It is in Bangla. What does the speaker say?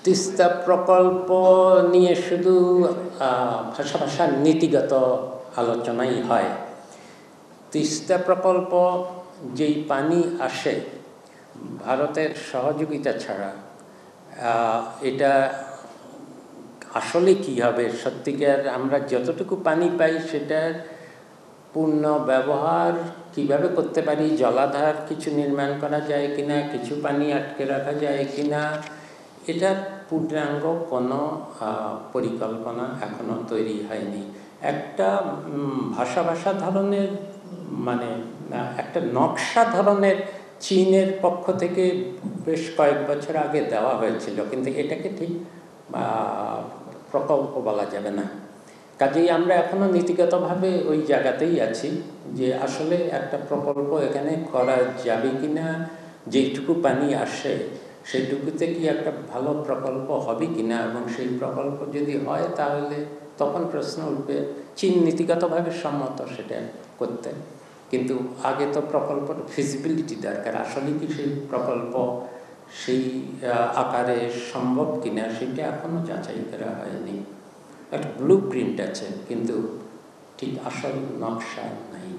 তিস্তা প্রকল্প নিয়ে শুধু ভাষার নীতিগত আলোচনাই হয়। তিস্তা প্রকল্প যেই পানি আসে ভারতের সহযোগিতা ছাড়া এটা আসলে কি হবে, সত্যিকার আমরা যতটুকু পানি পাই সেটার পূর্ণ ব্যবহার কিভাবে করতে পারি, জলাধার কিছু নির্মাণ করা যায় কিনা, কিছু পানি আটকে রাখা যায় কিনা, এটার পূর্ণাঙ্গ কোনো পরিকল্পনা এখনো তৈরি হয়নি। একটা ভাষা ধরনের মানে একটা নকশা ধরনের চীনের পক্ষ থেকে বেশ কয়েক বছর আগে দেওয়া হয়েছিল, কিন্তু এটাকে ঠিক প্রকল্প বলা যাবে না। কাজেই আমরা এখনো নীতিগতভাবে ওই জায়গাতেই আছি যে আসলে একটা প্রকল্প এখানে করা যাবে কিনা, যেটুকু পানি আসে সেইটুকুতে কি একটা ভালো প্রকল্প হবে কিনা, এবং সেই প্রকল্প যদি হয় তাহলে তখন প্রশ্ন উঠবে। চীন নীতিগতভাবে সম্মত সেটা করতে, কিন্তু আগে তো প্রকল্পের ফিজিবিলিটি দরকার। আসলে কি সেই প্রকল্প সেই আকারে সম্ভব কিনা সেটা এখনো যাচাই করা হয়নি। একটা ব্লু প্রিন্ট আছে কিন্তু ঠিক আসল নকশা নাই।